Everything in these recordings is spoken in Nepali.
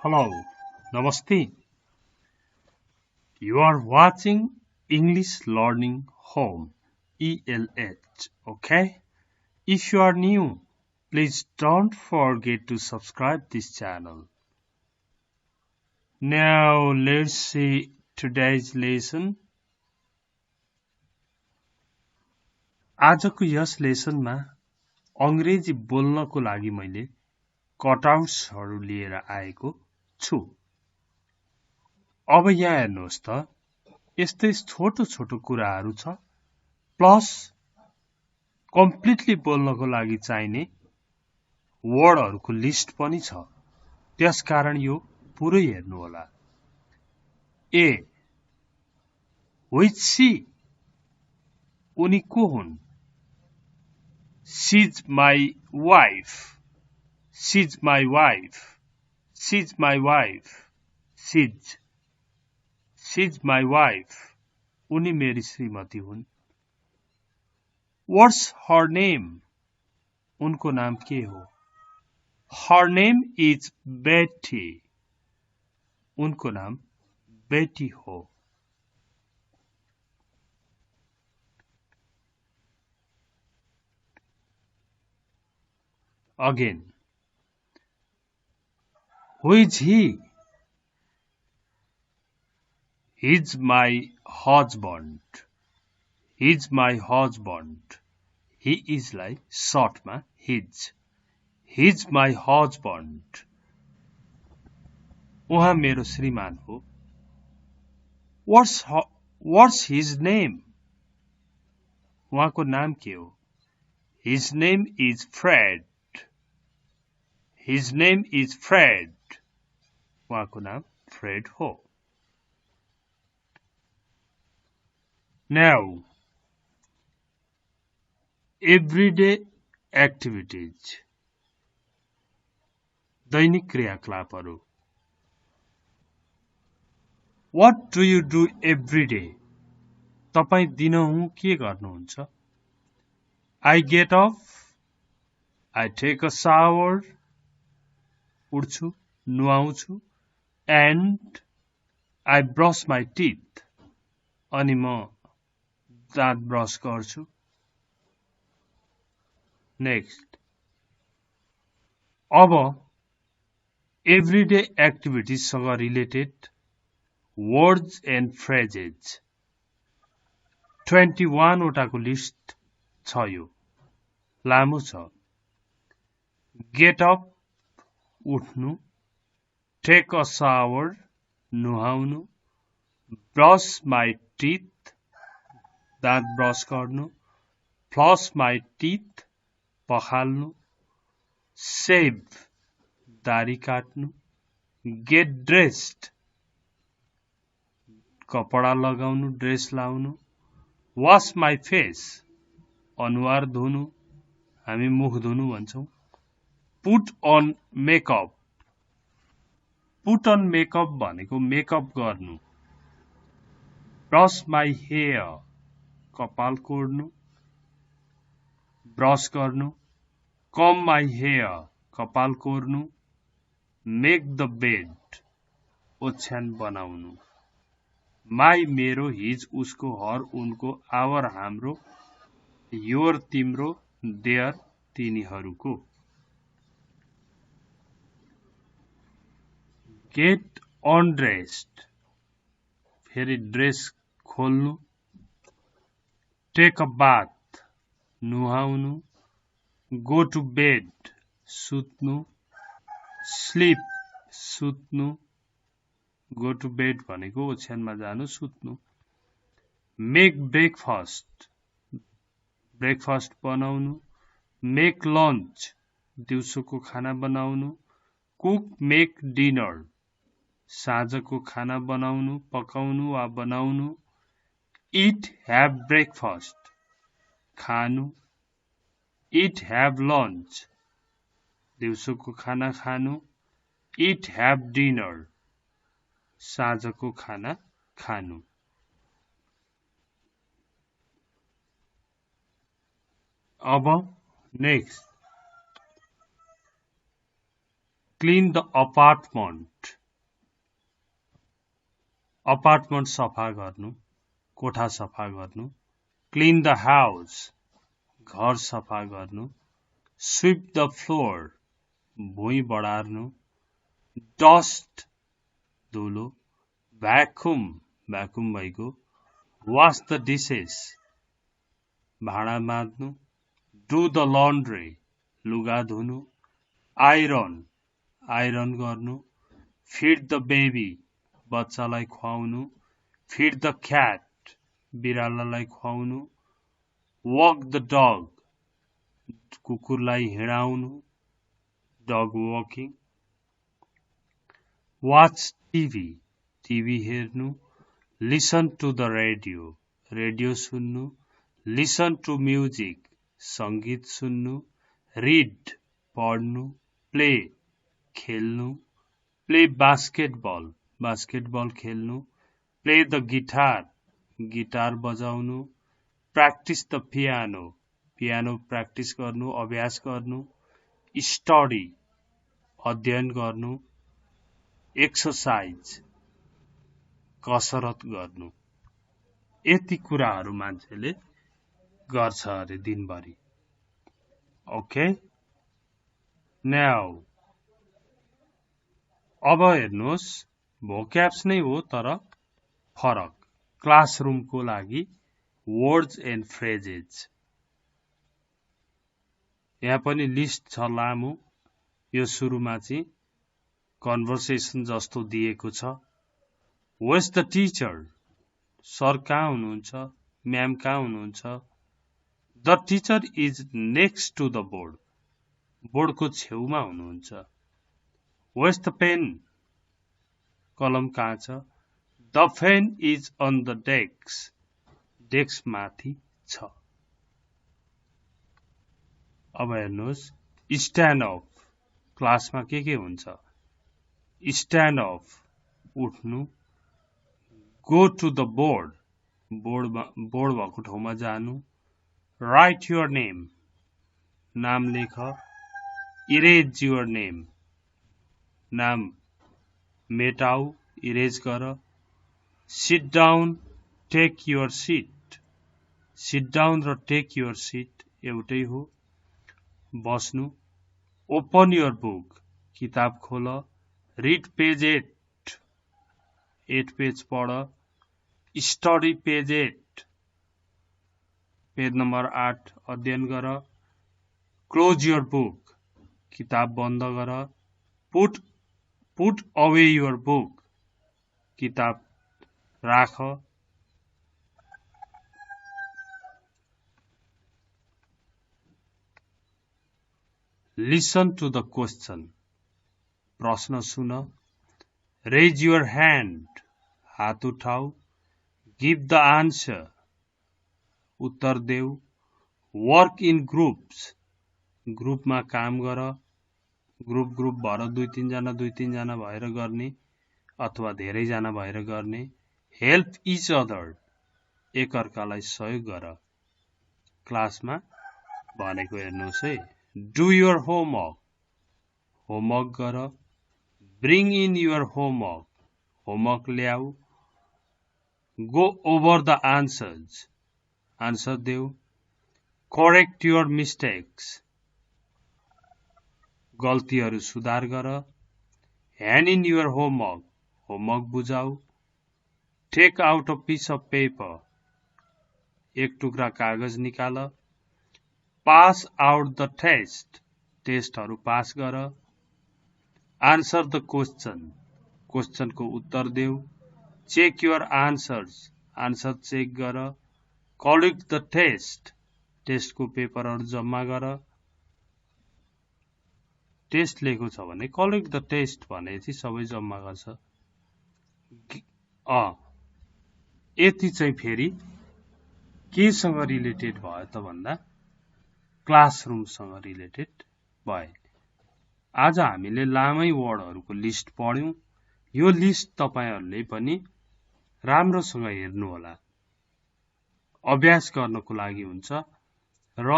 Hello, Namaste. You are watching English Learning Home, ELH, okay? If you are new, please don't forget to subscribe this channel. Now let's see today's lesson. आजको यस लेसनमा अंग्रेजी बोल्नको लागि मैले कटआउट्सहरू लिएर आएको छु। अब यहाँ हेर्नुहोस् त यस्तै छोटो छोटो कुराहरू छ प्लस कम्प्लिटली बोल्नको लागि चाहिने वर्डहरूको लिस्ट पनि छ। त्यसकारण यो पुरै हेर्नु होला। ए व्हिच सी उनी को हुन्? She's my wife. She's my wife. She's my wife. She's my wife. उनी मेरी श्रीमती हुन्। What's her name? उनको नाम के हो? Her name is Betty. उनको नाम बेटी हो। Again. Who is he? He's my husband. He's my husband. He is like short ma his. He's my husband. उहाँ मेरो श्रीमान हो। What's his name? उहाँको नाम के हो? His name is Fred. His name is Fred. उहाँको नाम फ्रेड हो। Now, everyday activities. दैनिक क्रियाकलापहरू। What do you do every day? तपाई दिनहुँ के गर्नुहुन्छ? I get up. I take a shower. उठ्छु, नुहाउँछु, and I brush my teeth. अनि म दाँत ब्रस गर्छु। Next. अब everyday activities सँग related words and phrases 21 वटाको list छ यो। लामो छ। Get up उठ्नु, take a shower नुहाउनु, brush my teeth दाँत ब्रस गर्नु, flush my teeth पखाल्नु, shave दाढी काट्नु, get dressed कपडा लगाउनु, ड्रेस लाउनु, wash my face अनुहार धुनु, हामी मुख धुनु भन्छौं, put on makeup भनेको मेकअप गर्नु, brush my hair कपाल कोर्नु, ब्रश गर्नु, comb my hair कपाल कोर्नु, make the bed ओछ्यान बनाउनु, my मेरो, his उसको, her उनको, our हाम्रो, your तिम्रो, their तिनीहरूको। Get undressed फेरि ड्रेस खोल्नु, take a bath नुहाउनु, go to bed सुत्नु, sleep सुत्नु, go to bed भनेको ओछ्यानमा जानु सुत्नु, make breakfast ब्रेकफास्ट बनाउनु, make lunch दिउँसोको खाना बनाउनु, cook make dinner साँझको खाना बनाउनु, पकाउनु वा बनाउनु, eat have breakfast खानु, eat have lunch दिउँसोको खाना खानु, eat have dinner साँझको खाना खानु। अब next clean the apartment, apartment सफा गर्नु, कोठा सफा गर्नु। क्लीन द हाउस, घर सफा गर्नु। स्वीप द फ्लोर, भुइँ बढार्नु। डस्ट, धुलो। भ्याकुम, भ्याकुम भइगयो। वाश द डिसेस, भाँडा माझ्नु। डु द लन्ड्री, लुगा धुनु। आइरन, आइरन गर्नु। फिड द बेबी, बच्चालाई खुवाउनु। फिड द क्याट, बिरालालाई खुवाउनु। वक द डग, कुकुरलाई हिँडाउनु। Dog walking. Watch TV, TV हेर्नु। Listen to the radio, radio सुन्नु। लिसन टु म्युजिक, संगीत सुन्नु। रिड, पढ्नु। प्ले, खेल्नु। प्ले बास्केटबल, बास्केटबल खेल्नु। प्ले द गिटार, गिटार बजाउनु। Practise the piano, piano practise गर्नु, अभ्यास गर्नु। स्टडी, अध्ययन गर्नु। एक्सरसाइज, कसरत गर्नु। यति कुराहरू मान्छेले गर्छ अरे दिनभरि। ओके, नाउ अब हेर्नुहोस्, भोक्याब्स नै हो तर फरक। क्लासरुमको लागि वर्ड्स एन्ड फ्रेजेज। यहाँ पनि लिस्ट छ लामो। यो सुरुमा चाहिँ कन्भर्सेसन जस्तो दिएको छ। वेयर्स द टिचर, सर कहाँ हुनुहुन्छ, म्याम कहाँ हुनुहुन्छ। The teacher is next to the board, बोर्डको छेउमा हुनुहुन्छ। वेयर्स द पेन, कलम कहाँ छ। The pen is on the desk, desk माथि छ। अब हेर्नुहोस्, स्ट्यान्ड अप, क्लासमा के हुन्छ। स्ट्यान्ड अप, उठ्नु। Go to the board, board भएको ठाउँमा जानु। राइट युर नेम, नाम लेख। इरेज युर नेम, नाम मेटाऊ, इरेज गर। Sit down, take your seat, sit down र टेक युर सिट एउटै हो, बस्नु। ओपन युर बुक, किताब खोल। रिड पेज 8, 8 पेज पढ। स्टडी पेज 8, पेज नम्बर 8 अध्ययन गर। क्लोज युर बुक, किताब बन्द गर। पुट अवे युर बुक, किताब राख। लिसन टु द क्वेश्चन, प्रश्न सुन। रेज युर ह्यान्ड, हात उठाऊ। गिभ द आन्सर, उत्तर देऊ। वर्क इन ग्रुप्स, ग्रुपमा काम गर। ग्रुप भएर दुई तीन जना भएर गर्ने अथवा धेरैजना भएर गर्ने। हेल्प इच अदर, एकअर्कालाई सहयोग गर। क्लासमा भनेको हेर्नुहोस् है। डु युर होमवर्क, होमवर्क गर। Bring in your homework, homework ल्याऊ। Go over the answers, answer देऊ। करेक्ट युर मिस्टेक्स, गल्तीहरू सुधार गर। Hand in your homework, homework बुझाऊ। Take out a piece of paper, एक टुक्रा कागज निकाल। पास आउट द टेस्ट, टेस्टहरू पास गर। आन्सर द क्वेश्चन, क्वेश्चनको उत्तर देऊ। Check your answers, answer check गर। कलेक्ट द टेस्ट, टेस्टको पेपरहरू जम्मा गर। टेस्ट लेखेको छ भने कलेक्ट द टेस्ट भने चाहिँ सबै जम्मा गर्छ। यति चाहिँ फेरि केसँग रिलेटेड भयो त भन्दा क्लासरुमसँग रिलेटेड भयो। आज हामीले लामै वर्डहरूको लिस्ट पढ्यौं। यो लिस्ट तपाईहरुले पनि राम्रोसँग हेर्नु होला, अभ्यास गर्नको लागि हुन्छ र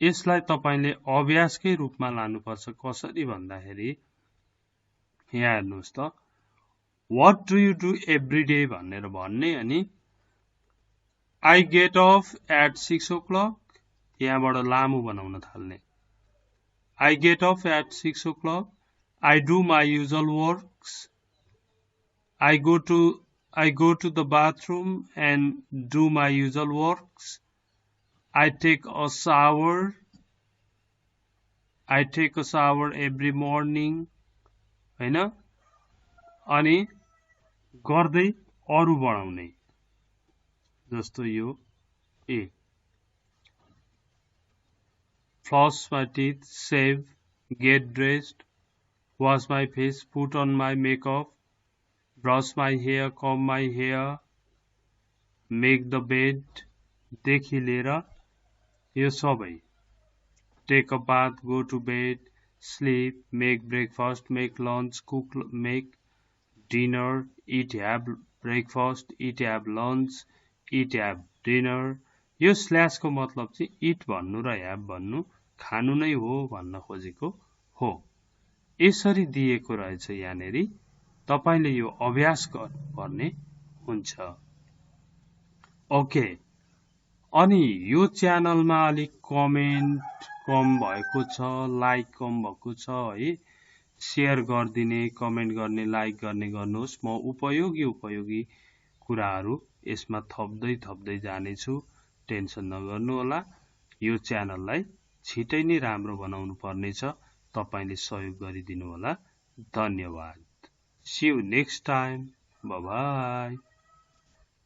यसलाई तपाईले अभ्यासकै रूपमा लानुपर्छ। कसरी भन्दाखेरि यहाँ हेर्नुहोस् त What do you do every day भनेर भन्ने अनि I get off at 6 o'clock यहाँबाट लामो बनाउन थाल्ने I get off at 6 o'clock I do my usual works I go to the bathroom and do my usual works I take a shower every morning हैन अनि गर्दै अरु बढाउने जस्तो यो ए floss my teeth shave get dressed wash my face put on my makeup brush my hair comb my hair make the bed देखि लिएर यो सबै take a bath go to bed sleep make breakfast make lunch cook make dinner eat have breakfast eat have lunch eat have dinner यो स्ल्याश को मतलब चाहिँ eat भन्नु र have भन्नु खानु नै हो भन्न खोजेको हो यसरी दिएको रहेछ यहाँनेरी तपाईले यो अभ्यास गर्नुपर्ने हुन्छ ओके अनि यो च्यानलमा अलि कमेन्ट कम भएको छ लाइक कम भएको छ है शेयर गर्दिने कमेन्ट गर्ने लाइक गर्ने गर्नुहोस् म उपयोगी कुराहरु यसमा थप्दै जाने छु टेन्सन नगर्नु होला यो च्यानललाई छिटै नै राम्रो बनाउनु पर्ने छ तपाईले सहयोग गरिदिनु होला धन्यवाद see you next time bye bye